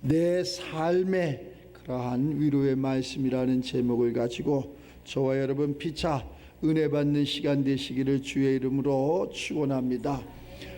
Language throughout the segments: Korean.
내 삶의 그러한 위로의 말씀이라는 제목을 가지고 저와 여러분 피차 은혜 받는 시간 되시기를 주의 이름으로 축원합니다.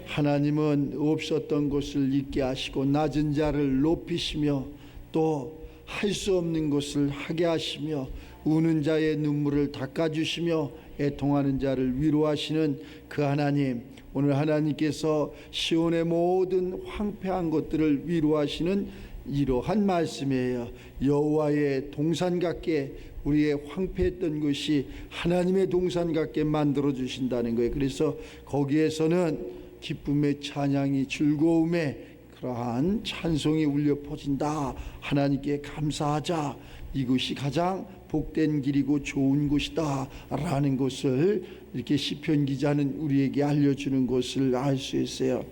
하나님은 없었던 것을 있게 하시고 낮은 자를 높이시며 또 할 수 없는 것을 하게 하시며 우는 자의 눈물을 닦아주시며 애통하는 자를 위로하시는 그 하나님, 오늘 하나님께서 시온의 모든 황폐한 것들을 위로하시는 이러한 말씀이에요. 여호와의 동산 같게 우리의 황폐했던 것이 하나님의 동산 같게 만들어 주신다는 거예요. 그래서 거기에서는 기쁨의 찬양이 즐거움의 그러한 찬송이 울려 퍼진다. 하나님께 감사하자. 이것이 가장 복된 길이고 좋은 곳이다 라는 것을 이렇게 시편 기자는 우리에게 알려주는 것을 알 수 있어요.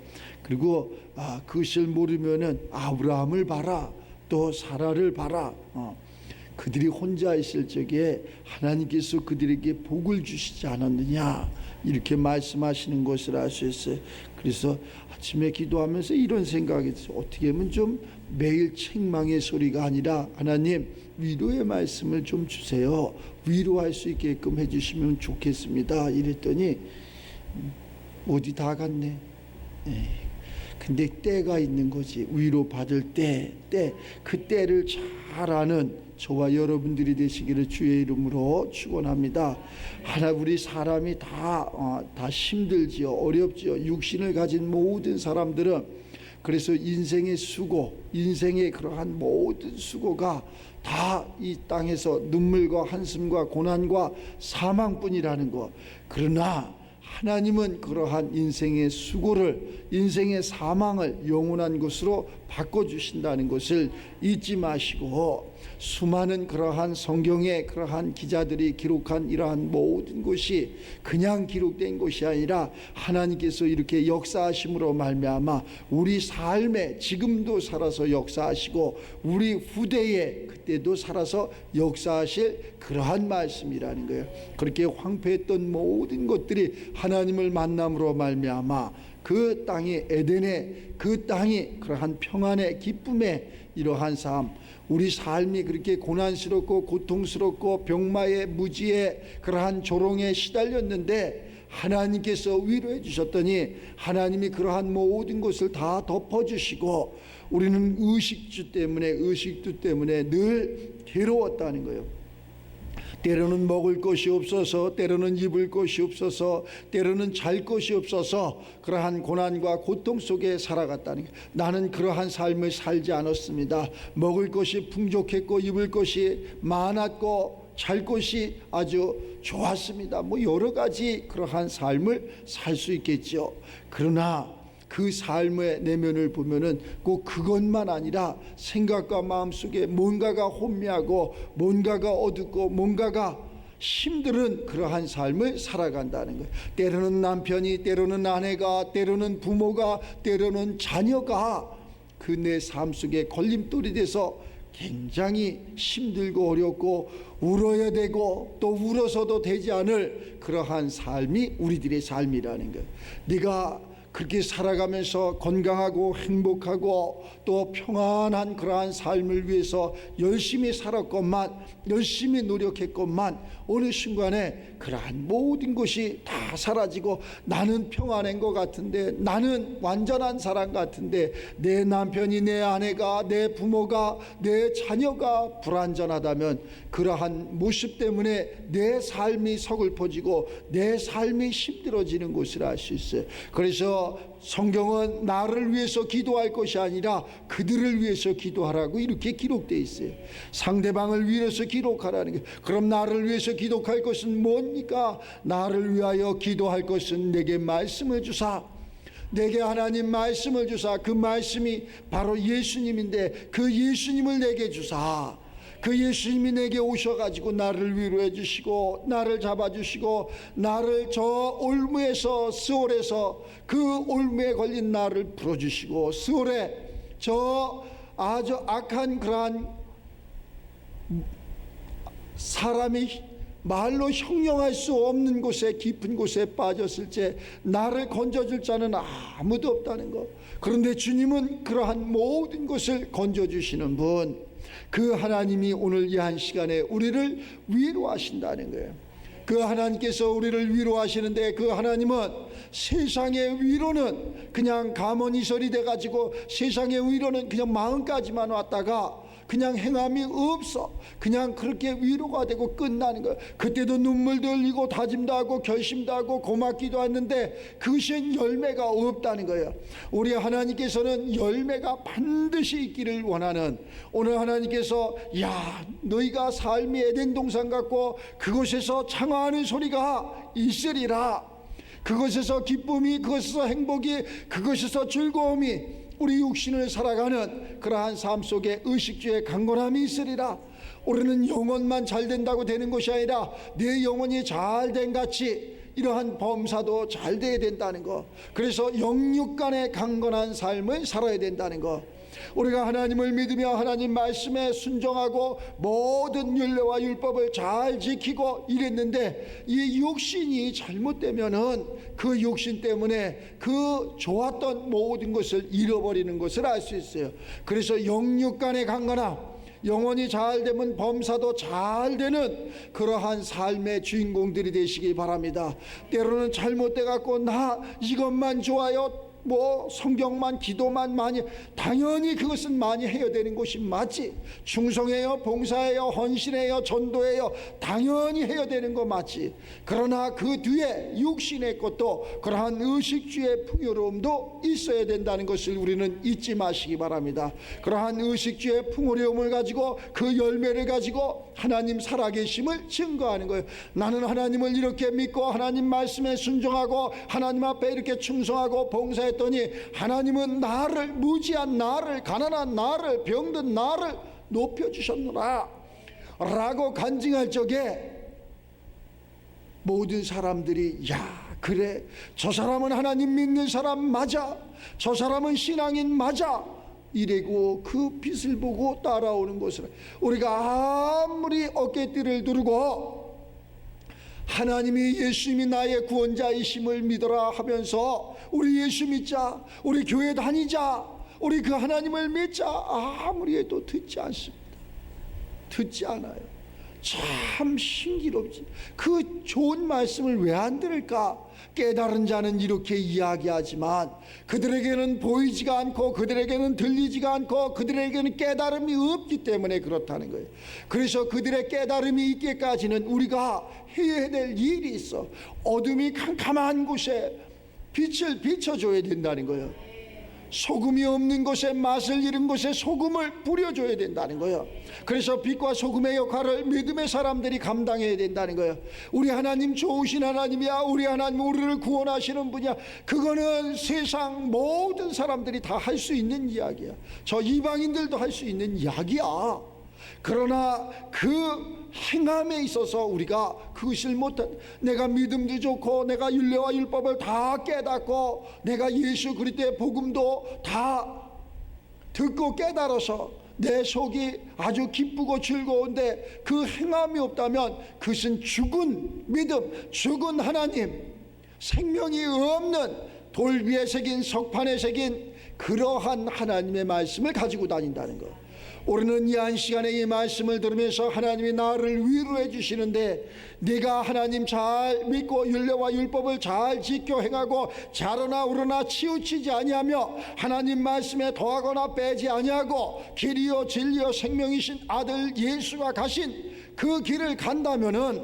그리고 그것을 모르면은 아브라함을 봐라, 또 사라를 봐라. 그들이 혼자 있을 적에 하나님께서 그들에게 복을 주시지 않았느냐, 이렇게 말씀하시는 것을 알 수 있어요. 그래서 아침에 기도하면서 이런 생각이 들어요. 어떻게 하면 좀 매일 책망의 소리가 아니라 하나님 위로의 말씀을 좀 주세요, 위로할 수 있게끔 해주시면 좋겠습니다. 이랬더니 어디 다 갔네. 근데 때가 있는 거지. 위로 받을 때, 그 때를 잘 아는 저와 여러분들이 되시기를 주의 이름으로 축원합니다. 우리 사람이 다 힘들지요, 어렵지요. 육신을 가진 모든 사람들은 그래서 인생의 수고, 인생의 그러한 모든 수고가 다 이 땅에서 눈물과 한숨과 고난과 사망뿐이라는 것. 그러나 하나님은 그러한 인생의 수고를, 인생의 사망을 영원한 것으로 바꿔주신다는 것을 잊지 마시고, 수많은 그러한 성경의 그러한 기자들이 기록한 이러한 모든 것이 그냥 기록된 것이 아니라 하나님께서 이렇게 역사하심으로 말미암아 우리 삶에 지금도 살아서 역사하시고 우리 후대에 그때도 살아서 역사하실 그러한 말씀이라는 거예요. 그렇게 황폐했던 모든 것들이 하나님을 만남으로 말미암아 그 땅이 에덴의, 그 땅이 그러한 평안의 기쁨의 이러한 삶, 우리 삶이 그렇게 고난스럽고 고통스럽고 병마에 무지에 그러한 조롱에 시달렸는데 하나님께서 위로해 주셨더니 하나님이 그러한 모든 것을 다 덮어주시고 우리는 의식주 때문에 늘 괴로웠다는 거예요. 때로는 먹을 것이 없어서, 때로는 입을 것이 없어서, 때로는 잘 것이 없어서 그러한 고난과 고통 속에 살아갔다는 거예요. 나는 그러한 삶을 살지 않았습니다. 먹을 것이 풍족했고 입을 것이 많았고 잘 것이 아주 좋았습니다. 여러 가지 그러한 삶을 살 수 있겠죠. 그러나 그 삶의 내면을 보면은 꼭 그것만 아니라 생각과 마음속에 뭔가가 혼미하고 뭔가가 어둡고 뭔가가 힘든 그러한 삶을 살아간다는 거예요. 때로는 남편이, 때로는 아내가, 때로는 부모가, 때로는 자녀가 그 내 삶 속에 걸림돌이 돼서 굉장히 힘들고 어렵고 울어야 되고 또 울어서도 되지 않을 그러한 삶이 우리들의 삶이라는 거예요. 네가 그렇게 살아가면서 건강하고 행복하고 또 평안한 그러한 삶을 위해서 열심히 살았건만, 열심히 노력했건만 어느 순간에 그러한 모든 것이 다 사라지고 나는 평안한 것 같은데, 나는 완전한 사람 같은데 내 남편이, 내 아내가, 내 부모가, 내 자녀가 불완전하다면 그러한 모습 때문에 내 삶이 서글퍼지고 내 삶이 힘들어지는 것을 알 수 있어요. 그래서 성경은 나를 위해서 기도할 것이 아니라 그들을 위해서 기도하라고 이렇게 기록되어 있어요. 상대방을 위해서 기록하라는 게, 그럼 나를 위해서 기도할 것은 뭡니까? 나를 위하여 기도할 것은 내게 말씀을 주사, 내게 하나님 말씀을 주사, 그 말씀이 바로 예수님인데 그 예수님을 내게 주사. 그 예수님이 내게 오셔가지고 나를 위로해 주시고 나를 잡아주시고 나를 저 올무에서, 스올에서 그 올무에 걸린 나를 풀어주시고 스올에 저 아주 악한 그러한 사람이 말로 형용할 수 없는 곳에, 깊은 곳에 빠졌을 때 나를 건져줄 자는 아무도 없다는 것. 그런데 주님은 그러한 모든 것을 건져주시는 분, 그 하나님이 오늘 이 한 시간에 우리를 위로하신다는 거예요. 그 하나님께서 우리를 위로하시는데, 그 하나님은 세상의 위로는 그냥 감언이설이 돼가지고, 세상의 위로는 그냥 마음까지만 왔다가 그냥 행함이 없어. 그냥 그렇게 위로가 되고 끝나는 거예요. 그때도 눈물도 흘리고 다짐도 하고 결심도 하고 고맙기도 했는데 그것이 열매가 없다는 거예요. 우리 하나님께서는 열매가 반드시 있기를 원하는, 오늘 하나님께서 야 너희가 삶이 에덴 동산 같고 그곳에서 창화하는 소리가 있으리라, 그것에서 기쁨이, 그것에서 행복이, 그것에서 즐거움이, 우리 육신을 살아가는 그러한 삶 속에 의식주의 강건함이 있으리라. 우리는 영혼만 잘 된다고 되는 것이 아니라 내 영혼이 잘 된 같이 이러한 범사도 잘 돼야 된다는 것. 그래서 영육 간의 강건한 삶을 살아야 된다는 것. 우리가 하나님을 믿으며 하나님 말씀에 순종하고 모든 율례와 율법을 잘 지키고 이랬는데, 이 육신이 잘못되면은 그 육신 때문에 그 좋았던 모든 것을 잃어버리는 것을 알 수 있어요. 그래서 영육 간의 강건함, 영혼이 잘 되면 범사도 잘 되는 그러한 삶의 주인공들이 되시기 바랍니다. 때로는 잘못돼 갖고 나 이것만 좋아요, 뭐 성경만, 기도만 많이, 당연히 그것은 많이 해야 되는 것이 맞지. 충성해요, 봉사해요, 헌신해요, 전도해요, 당연히 해야 되는 거 맞지. 그러나 그 뒤에 육신의 것도, 그러한 의식주의 풍요로움도 있어야 된다는 것을 우리는 잊지 마시기 바랍니다. 그러한 의식주의 풍요로움을 가지고, 그 열매를 가지고 하나님 살아계심을 증거하는 거예요. 나는 하나님을 이렇게 믿고 하나님 말씀에 순종하고 하나님 앞에 이렇게 충성하고 봉사했더니 하나님은 나를, 무지한 나를, 가난한 나를, 병든 나를 높여주셨노라 라고 간증할 적에 모든 사람들이 야 그래, 저 사람은 하나님 믿는 사람 맞아, 저 사람은 신앙인 맞아, 이래고 그 빛을 보고 따라오는 것을, 우리가 아무리 어깨띠를 두르고 하나님이, 예수님이 나의 구원자이심을 믿어라 하면서 우리 예수 믿자, 우리 교회 다니자, 우리 그 하나님을 믿자, 아무리 해도 듣지 않습니다. 듣지 않아요. 참 신기롭지. 그 좋은 말씀을 왜 안 들을까? 깨달은 자는 이렇게 이야기하지만 그들에게는 보이지가 않고, 그들에게는 들리지가 않고, 그들에게는 깨달음이 없기 때문에 그렇다는 거예요. 그래서 그들의 깨달음이 있기까지는 우리가 해야 될 일이 있어. 어둠이 캄캄한 곳에 빛을 비춰줘야 된다는 거예요. 소금이 없는 곳에, 맛을 잃은 곳에 소금을 뿌려줘야 된다는 거예요. 그래서 빛과 소금의 역할을 믿음의 사람들이 감당해야 된다는 거예요. 우리 하나님 좋으신 하나님이야, 우리 하나님 우리를 구원하시는 분이야, 그거는 세상 모든 사람들이 다 할 수 있는 이야기야. 저 이방인들도 할 수 있는 이야기야. 그러나 그 행함에 있어서 우리가 그것을 못한, 내가 믿음도 좋고 내가 율례와 율법을 다 깨닫고 내가 예수 그리스도의 복음도 다 듣고 깨달아서 내 속이 아주 기쁘고 즐거운데 그 행함이 없다면 그것은 죽은 믿음, 죽은 하나님, 생명이 없는 돌 위에 새긴, 석판에 새긴 그러한 하나님의 말씀을 가지고 다닌다는 것. 우리는 이 한 시간에 이 말씀을 들으면서 하나님이 나를 위로해 주시는데, 네가 하나님 잘 믿고 율례와 율법을 잘 지켜 행하고 자르나 우러나 치우치지 아니하며 하나님 말씀에 더하거나 빼지 아니하고 길이요 진리요 생명이신 아들 예수가 가신 그 길을 간다면은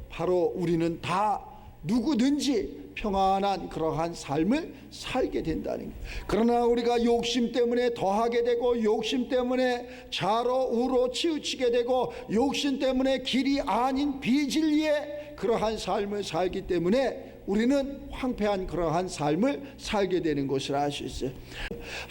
바로 우리는 다 누구든지 평안한 그러한 삶을 살게 된다는 거예요. 그러나 우리가 욕심 때문에 더하게 되고, 욕심 때문에 좌로 우로 치우치게 되고, 욕심 때문에 길이 아닌 비진리의 그러한 삶을 살기 때문에 우리는 황폐한 그러한 삶을 살게 되는 것을 알 수 있어요.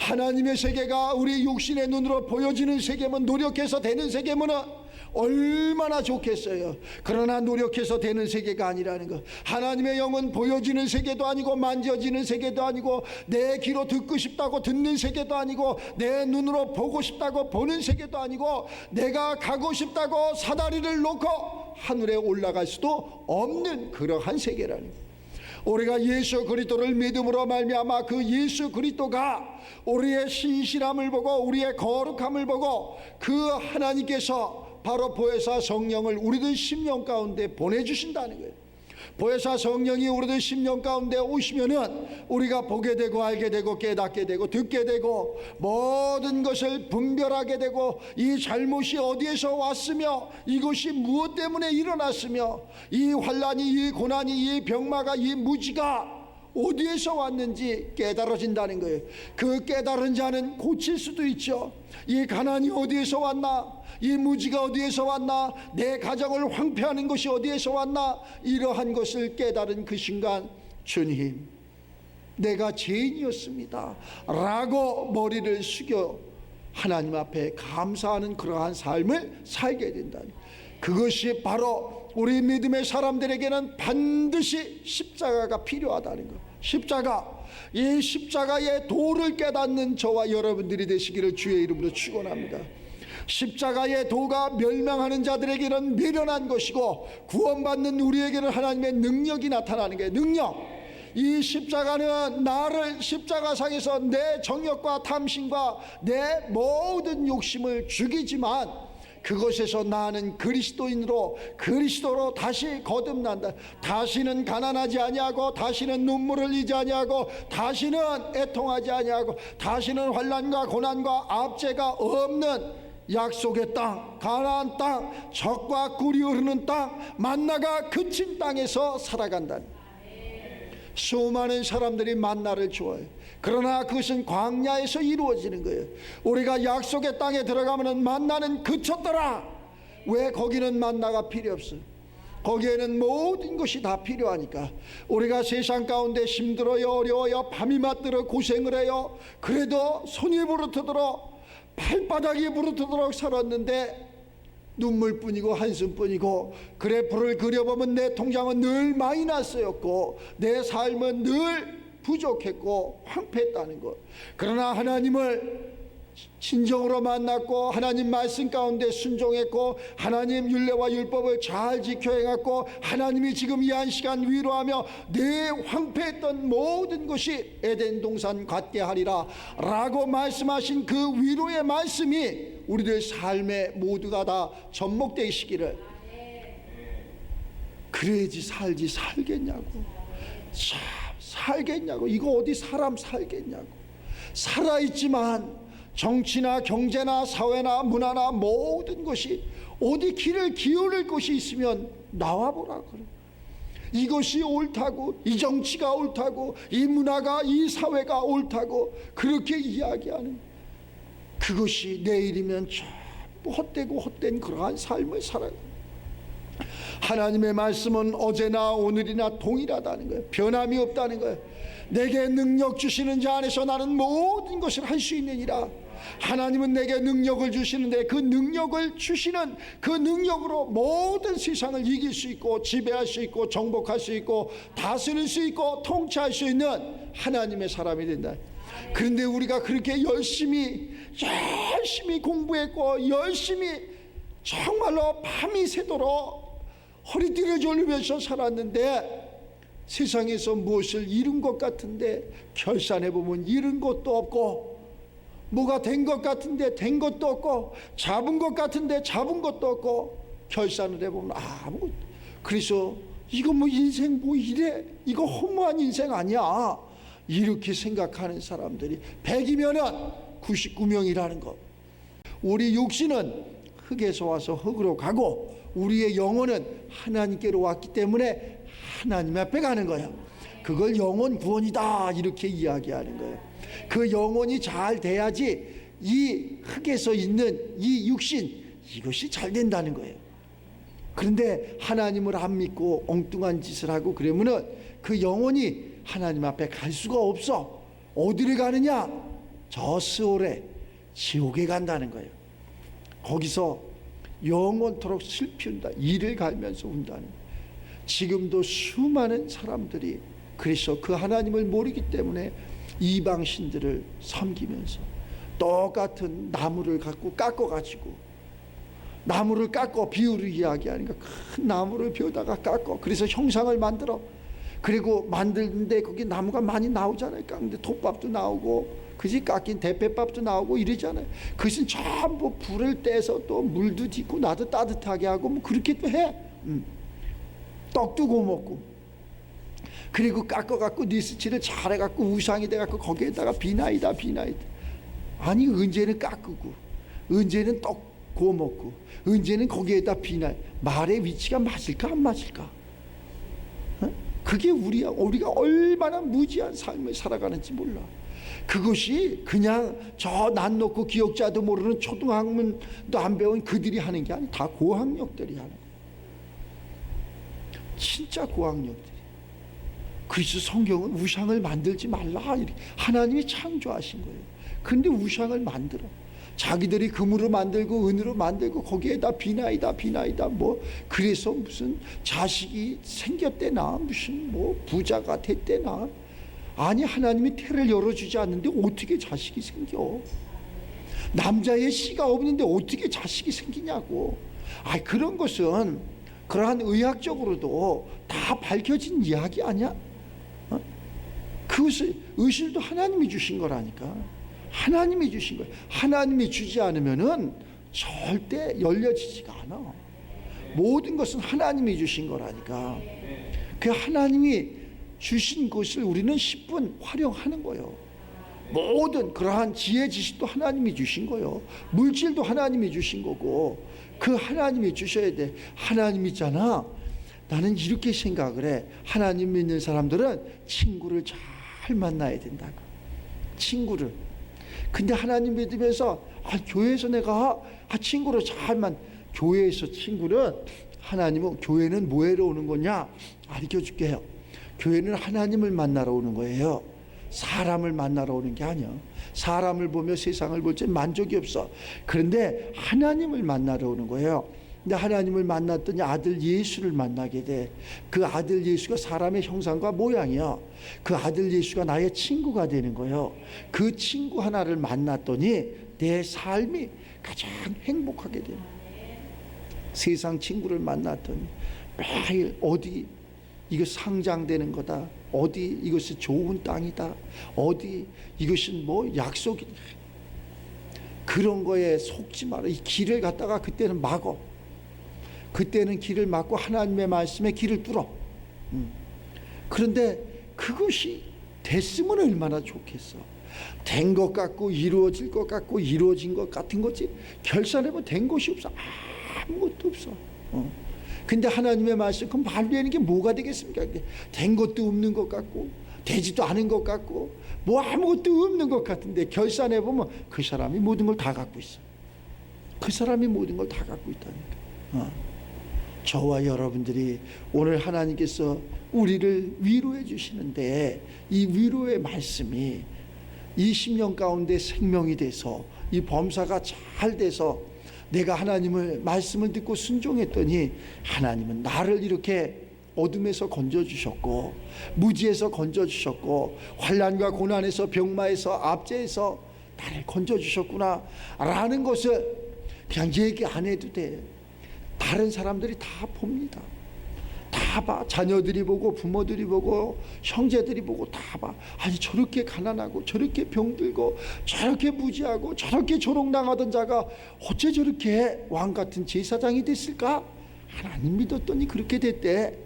하나님의 세계가 우리 육신의 눈으로 보여지는 세계면, 노력해서 되는 세계면 얼마나 좋겠어요. 그러나 노력해서 되는 세계가 아니라는 것. 하나님의 영은 보여지는 세계도 아니고 만져지는 세계도 아니고, 내 귀로 듣고 싶다고 듣는 세계도 아니고, 내 눈으로 보고 싶다고 보는 세계도 아니고, 내가 가고 싶다고 사다리를 놓고 하늘에 올라갈 수도 없는 그러한 세계라는 거예요. 우리가 예수 그리스도를 믿음으로 말미암아 그 예수 그리스도가 우리의 신실함을 보고 우리의 거룩함을 보고 그 하나님께서 바로 보혜사 성령을 우리들 심령 가운데 보내주신다는 거예요. 보혜사 성령이 우리들 심령 가운데 오시면은 우리가 보게 되고 알게 되고 깨닫게 되고 듣게 되고 모든 것을 분별하게 되고 이 잘못이 어디에서 왔으며 이것이 무엇 때문에 일어났으며 이 환난이 이 고난이 이 병마가 이 무지가 어디에서 왔는지 깨달아진다는 거예요. 그 깨달은 자는 고칠 수도 있죠. 이 가난이 어디에서 왔나, 이 무지가 어디에서 왔나, 내 가정을 황폐하는 것이 어디에서 왔나, 이러한 것을 깨달은 그 순간 주님, 내가 죄인이었습니다 라고 머리를 숙여 하나님 앞에 감사하는 그러한 삶을 살게 된다는, 그것이 바로 우리 믿음의 사람들에게는 반드시 십자가가 필요하다는 것. 십자가, 이 십자가의 도를 깨닫는 저와 여러분들이 되시기를 주의 이름으로 축원합니다. 십자가의 도가 멸망하는 자들에게는 미련한 것이고 구원받는 우리에게는 하나님의 능력이 나타나는 게 능력. 이 십자가는 나를 십자가상에서 내 정욕과 탐심과 내 모든 욕심을 죽이지만 그것에서 나는 그리스도로 다시 거듭난다. 다시는 가난하지 아니하고 다시는 눈물을 흘리지 아니하고 다시는 애통하지 아니하고 다시는 환난과 고난과 압제가 없는 약속의 땅, 가나안 땅, 젖과 꿀이 흐르는 땅, 만나가 그친 땅에서 살아간다. 수많은 사람들이 만나를 좋아해요. 그러나 그것은 광야에서 이루어지는 거예요. 우리가 약속의 땅에 들어가면 만나는 그쳤더라. 왜 거기는 만나가 필요 없어요? 거기에는 모든 것이 다 필요하니까. 우리가 세상 가운데 힘들어요, 어려워요, 밤이 맞들어 고생을 해요. 그래도 손이 부르트도록 발바닥이 부르트도록 살았는데 눈물뿐이고 한숨뿐이고, 그래 불을 그려보면 내 통장은 늘 마이너스였고 내 삶은 늘 부족했고 황폐했다는 것. 그러나 하나님을 진정으로 만났고 하나님 말씀 가운데 순종했고 하나님 율례와 율법을 잘 지켜 행했고 하나님이 지금 이 한 시간 위로하며 내 황폐했던 모든 것이 에덴 동산 같게 하리라 라고 말씀하신 그 위로의 말씀이 우리들 삶에 모두가 다 접목되시기를, 그래야지 살겠냐고. 참 살겠냐고. 이거 어디 사람 살겠냐고. 살아있지만 정치나 경제나 사회나 문화나 모든 것이 어디 길을 기울일 곳이 있으면 나와보라 그래. 이것이 옳다고, 이 정치가 옳다고, 이 문화가, 이 사회가 옳다고 그렇게 이야기하는, 그것이 내일이면 전부 헛되고 헛된 그러한 삶을 살아요. 하나님의 말씀은 어제나 오늘이나 동일하다는 거예요. 변함이 없다는 거예요. 내게 능력 주시는 자 안에서 나는 모든 것을 할 수 있느니라. 하나님은 내게 능력을 주시는데 그 능력을 주시는 그 능력으로 모든 세상을 이길 수 있고 지배할 수 있고 정복할 수 있고 다스릴 수 있고 통치할 수 있는 하나님의 사람이 된다. 그런데 우리가 그렇게 열심히 공부했고 열심히 정말로 밤이 새도록 허리띠를 졸리면서 살았는데 세상에서 무엇을 잃은 것 같은데 결산해보면 잃은 것도 없고, 뭐가 된 것 같은데 된 것도 없고, 잡은 것 같은데 잡은 것도 없고, 결산을 해보면 아무것도. 그래서 이거 뭐 인생 뭐 이래, 이거 허무한 인생 아니야, 이렇게 생각하는 사람들이 100이면은 99명이라는 거. 우리 육신은 흙에서 와서 흙으로 가고 우리의 영혼은 하나님께로 왔기 때문에 하나님 앞에 가는 거예요. 그걸 영혼 구원이다 이렇게 이야기하는 거예요. 그 영혼이 잘 돼야지 이 흙에서 있는 이 육신, 이것이 잘 된다는 거예요. 그런데 하나님을 안 믿고 엉뚱한 짓을 하고 그러면은 그 영혼이 하나님 앞에 갈 수가 없어. 어디를 가느냐? 저 스올에, 지옥에 간다는 거예요. 거기서 영원토록 슬피 운다. 이를 갈면서 운다는 거예요. 지금도 수많은 사람들이 그래서 그 하나님을 모르기 때문에 이방신들을 섬기면서 똑같은 나무를 갖고 깎아가지고 나무를 깎고 비유를 이야기하니까 큰 나무를 벼다가 깎고 그래서 형상을 만들어. 그리고 만드는데 거기 나무가 많이 나오잖아요. 깎는데 톱밥도 나오고 그지 깎인 대패밥도 나오고 이러잖아요. 그것은 전부 불을 떼서 또 물도 딛고 나도 따뜻하게 하고 뭐 그렇게 또 해. 떡도 구워 먹고. 그리고 깎아갖고 니스치를 잘해갖고 우상이 돼갖고 거기에다가 비나이다. 아니 언제는 깎고 언제는 떡 구워 먹고 언제는 거기에다 비나. 말의 위치가 맞을까 안 맞을까? 그게 우리가 얼마나 무지한 삶을 살아가는지 몰라. 그것이 그냥 저 난 놓고 기억자도 모르는 초등학문도 안 배운 그들이 하는 게 아니 다 고학력들이 하는 거야. 진짜 고학력들이. 그래서 성경은 우상을 만들지 말라 이렇게 하나님이 창조하신 거예요. 근데 우상을 만들어. 자기들이 금으로 만들고 은으로 만들고 거기에다 비나이다 뭐 그래서 무슨 자식이 생겼대나 무슨 뭐 부자가 됐대나. 아니 하나님이 태를 열어주지 않는데 어떻게 자식이 생겨? 남자의 씨가 없는데 어떻게 자식이 생기냐고. 그런 것은 그러한 의학적으로도 다 밝혀진 이야기 아니야? 그것을 의실도 하나님이 주신 거라니까. 하나님이 주신 거예요. 하나님이 주지 않으면은 절대 열려지지가 않아. 모든 것은 하나님이 주신 거라니까. 그 하나님이 주신 것을 우리는 10분 활용하는 거예요. 모든 그러한 지혜 지식도 하나님이 주신 거예요. 물질도 하나님이 주신 거고 그 하나님이 주셔야 돼. 하나님 있잖아. 나는 이렇게 생각을 해. 하나님 믿는 사람들은 친구를 잘 만나야 된다고. 친구를. 근데 하나님 믿으면서 교회에서 내가 친구를 잘만. 교회에서 친구는 하나님은 교회는 뭐하러 오는 거냐 가르쳐줄게 요. 교회는 하나님을 만나러 오는 거예요. 사람을 만나러 오는 게 아니야. 사람을 보며 세상을 볼 때 만족이 없어. 그런데 하나님을 만나러 오는 거예요. 근데 하나님을 만났더니 아들 예수를 만나게 돼. 그 아들 예수가 사람의 형상과 모양이야. 그 아들 예수가 나의 친구가 되는 거예요. 그 친구 하나를 만났더니 내 삶이 가장 행복하게 되는 거예요. 세상 친구를 만났더니 매일 어디 이거 상장되는 거다. 어디 이것이 좋은 땅이다. 어디 이것은 뭐 약속이. 그런 거에 속지 마라. 이 길을 갖다가 그때는 막어. 그때는 길을 막고 하나님의 말씀에 길을 뚫어. 그런데 그것이 됐으면 얼마나 좋겠어. 된 것 같고 이루어질 것 같고 이루어진 것 같은 거지. 결산해보면 된 것이 없어. 아무것도 없어. 근데 하나님의 말씀 그럼 발휘하는 게 뭐가 되겠습니까? 된 것도 없는 것 같고 되지도 않은 것 같고 뭐 아무것도 없는 것 같은데 결산해보면 그 사람이 모든 걸 다 갖고 있어. 그 사람이 모든 걸 다 갖고 있다니까. 저와 여러분들이 오늘 하나님께서 우리를 위로해 주시는데 이 위로의 말씀이 20년 가운데 생명이 돼서 이 범사가 잘 돼서 내가 하나님을 말씀을 듣고 순종했더니 하나님은 나를 이렇게 어둠에서 건져주셨고 무지에서 건져주셨고 환난과 고난에서 병마에서 압제에서 나를 건져주셨구나 라는 것을 그냥 얘기 안 해도 돼. 다른 사람들이 다 봅니다. 다 봐. 자녀들이 보고 부모들이 보고 형제들이 보고 다 봐. 아니 저렇게 가난하고 저렇게 병들고 저렇게 무지하고 저렇게 조롱당하던 자가 어째 저렇게 왕같은 제사장이 됐을까? 하나님 믿었더니 그렇게 됐대.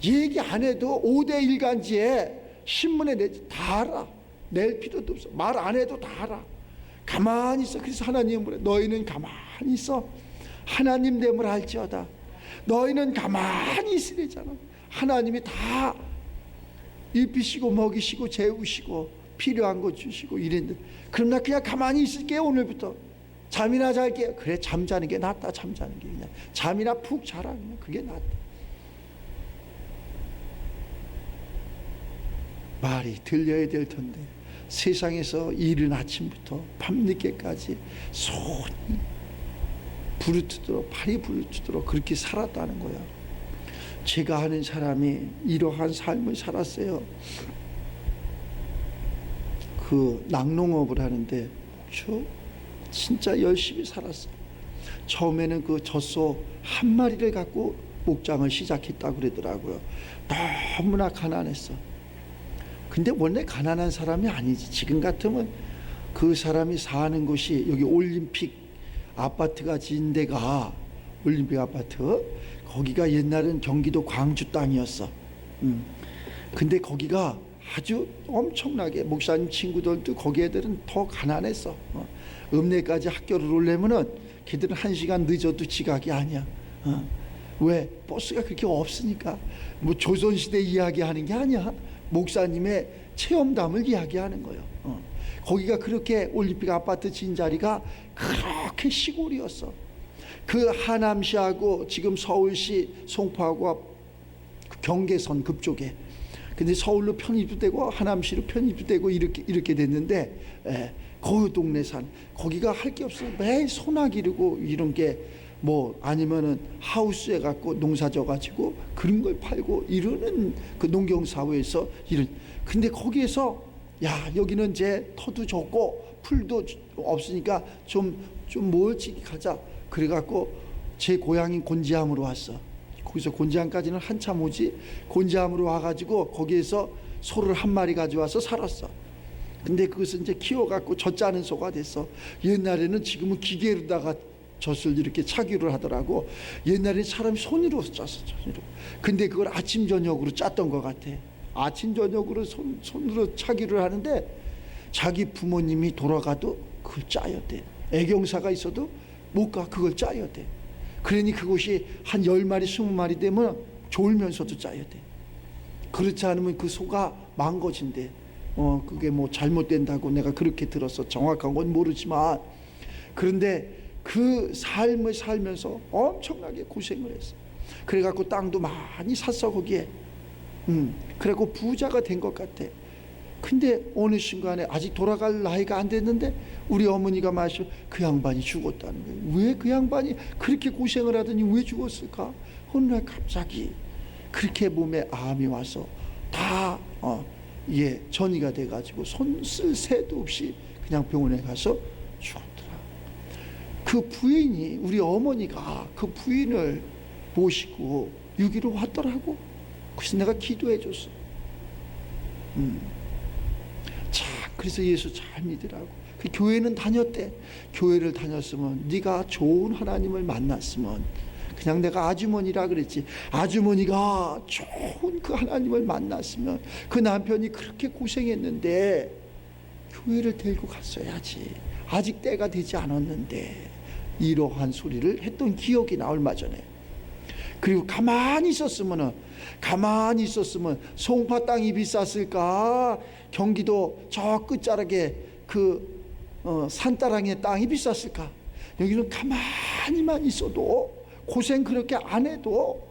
얘기 안 해도 5대 일간지에 신문에 내지 다 알아. 낼 필요도 없어. 말 안 해도 다 알아. 가만히 있어. 그래서 하나님은 그래. 너희는 가만히 있어. 하나님 됨을 알지어다. 너희는 가만히 있으래잖아. 하나님이 다 입히시고 먹이시고 재우시고 필요한 거 주시고 이랬는데 그럼 나 그냥 가만히 있을게요. 오늘부터 잠이나 잘게요. 그래 잠자는 게 낫다. 잠자는 게 그냥 잠이나 푹 자라. 그냥 그게 낫다. 말이 들려야 될 텐데 세상에서 이른 아침부터 밤늦게까지 손이 부르트도록 팔이 부르트도록 그렇게 살았다는 거야. 제가 아는 사람이 이러한 삶을 살았어요. 그 낙농업을 하는데 진짜 열심히 살았어. 처음에는 그 젖소 한 마리를 갖고 목장을 시작했다고 그러더라고요. 너무나 가난했어. 근데 원래 가난한 사람이 아니지. 지금 같으면 그 사람이 사는 곳이 여기 올림픽 아파트가 지은 데가 올림픽 아파트, 거기가 옛날엔 경기도 광주 땅이었어. 근데 거기가 아주 엄청나게, 목사님 친구들도 거기 애들은 더 가난했어. 읍내까지 학교를 오려면은 걔들은 1시간 늦어도 지각이 아니야. 왜? 버스가 그렇게 없으니까. 뭐 조선시대 이야기하는 게 아니야. 목사님의 체험담을 이야기하는 거예요. 거기가 그렇게 올림픽 아파트 진 자리가 그렇게 시골이었어. 그 하남시하고 지금 서울시 송파하고 경계선 그쪽에. 근데 서울로 편입도 되고 하남시로 편입도 되고 이렇게 됐는데, 그 동네 산 거기가 할 게 없어. 매일 소나 기르고 이런 게 뭐 아니면은 하우스에 갖고 농사 져 가지고 그런 걸 팔고 이러는 그 농경 사회에서 이런. 근데 거기에서 야, 여기는 이제 터도 좋고 풀도 없으니까 좀 멀찍이 가자. 그래 갖고 제 고향인 곤지암으로 왔어. 거기서 곤지암까지는 한참 오지. 곤지암으로 와가지고 거기에서 소를 한 마리 가져와서 살았어. 근데 그것은 이제 키워갖고 젖 짜는 소가 됐어. 옛날에는, 지금은 기계로다가 젖을 이렇게 차기를 하더라고. 옛날에 사람이 손으로 짰어, 손으로. 근데 그걸 아침 저녁으로 짰던 것 같아. 아침 저녁으로 손으로 차기를 하는데 자기 부모님이 돌아가도 그걸 짜야 돼. 애경사가 있어도 못 가. 그걸 짜야 돼. 그러니 그것이 한 10마리 20마리 되면 졸면서도 짜야 돼. 그렇지 않으면 그 소가 망가진대. 그게 뭐 잘못된다고 내가 그렇게 들었어. 정확한 건 모르지만. 그런데 그 삶을 살면서 엄청나게 고생을 했어. 그래갖고 땅도 많이 샀어 거기에. 그래갖고 부자가 된 것 같아. 근데 어느 순간에 아직 돌아갈 나이가 안 됐는데 우리 어머니가 마시고 그 양반이 죽었다는 거예요. 왜 그 양반이 그렇게 고생을 하더니 왜 죽었을까? 어느 날 갑자기 그렇게 몸에 암이 와서 다 전이가 돼가지고 손 쓸 새도 없이 그냥 병원에 가서 죽었더라. 그 부인이, 우리 어머니가 그 부인을 모시고 여기로 왔더라고. 그래서 내가 기도해 줬어. 자, 그래서 예수 잘 믿으라고. 그 교회는 다녔대. 교회를 다녔으면, 네가 좋은 하나님을 만났으면, 그냥 내가 아주머니라 그랬지. 아주머니가 좋은 그 하나님을 만났으면, 그 남편이 그렇게 고생했는데 교회를 데리고 갔어야지. 아직 때가 되지 않았는데. 이러한 소리를 했던 기억이 나, 얼마 전에. 그리고 가만히 있었으면 송파 땅이 비쌌을까? 경기도 저 끝자락에 그 산따랑의 땅이 비쌌을까? 여기는 가만히만 있어도, 고생 그렇게 안 해도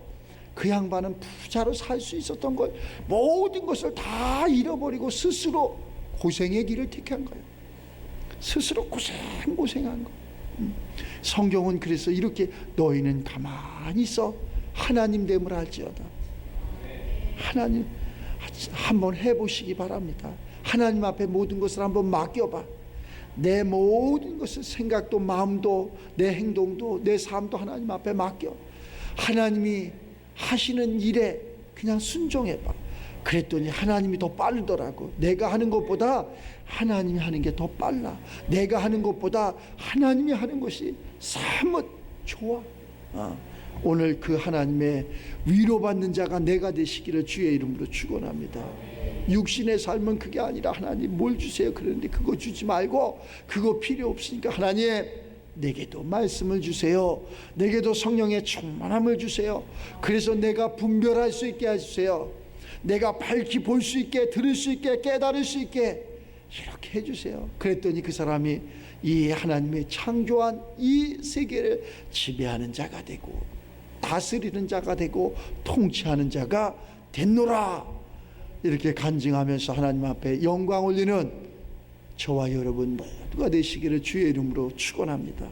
그 양반은 부자로 살 수 있었던 걸, 모든 것을 다 잃어버리고 스스로 고생의 길을 택한 거예요. 스스로 고생한 거. 성경은 그래서 이렇게, 너희는 가만히 있어 하나님 됨을 알지어다. 하나님 한번 해보시기 바랍니다. 하나님 앞에 모든 것을 한번 맡겨봐. 내 모든 것을, 생각도 마음도 내 행동도 내 삶도 하나님 앞에 맡겨. 하나님이 하시는 일에 그냥 순종해봐. 그랬더니 하나님이 더 빠르더라고. 내가 하는 것보다 하나님이 하는 게 더 빨라. 내가 하는 것보다 하나님이 하는 것이 사뭇 좋아. 오늘 그 하나님의 위로받는 자가 내가 되시기를 주의 이름으로 축원합니다. 육신의 삶은 그게 아니라, 하나님 뭘 주세요 그러는데 그거 주지 말고, 그거 필요 없으니까 하나님 내게도 말씀을 주세요. 내게도 성령의 충만함을 주세요. 그래서 내가 분별할 수 있게 해주세요. 내가 밝히 볼 수 있게, 들을 수 있게, 깨달을 수 있게 이렇게 해주세요. 그랬더니 그 사람이 이 하나님의 창조한 이 세계를 지배하는 자가 되고, 다스리는 자가 되고, 통치하는 자가 됐노라. 이렇게 간증하면서 하나님 앞에 영광 올리는 저와 여러분 모두가 되시기를 주의 이름으로 축원합니다.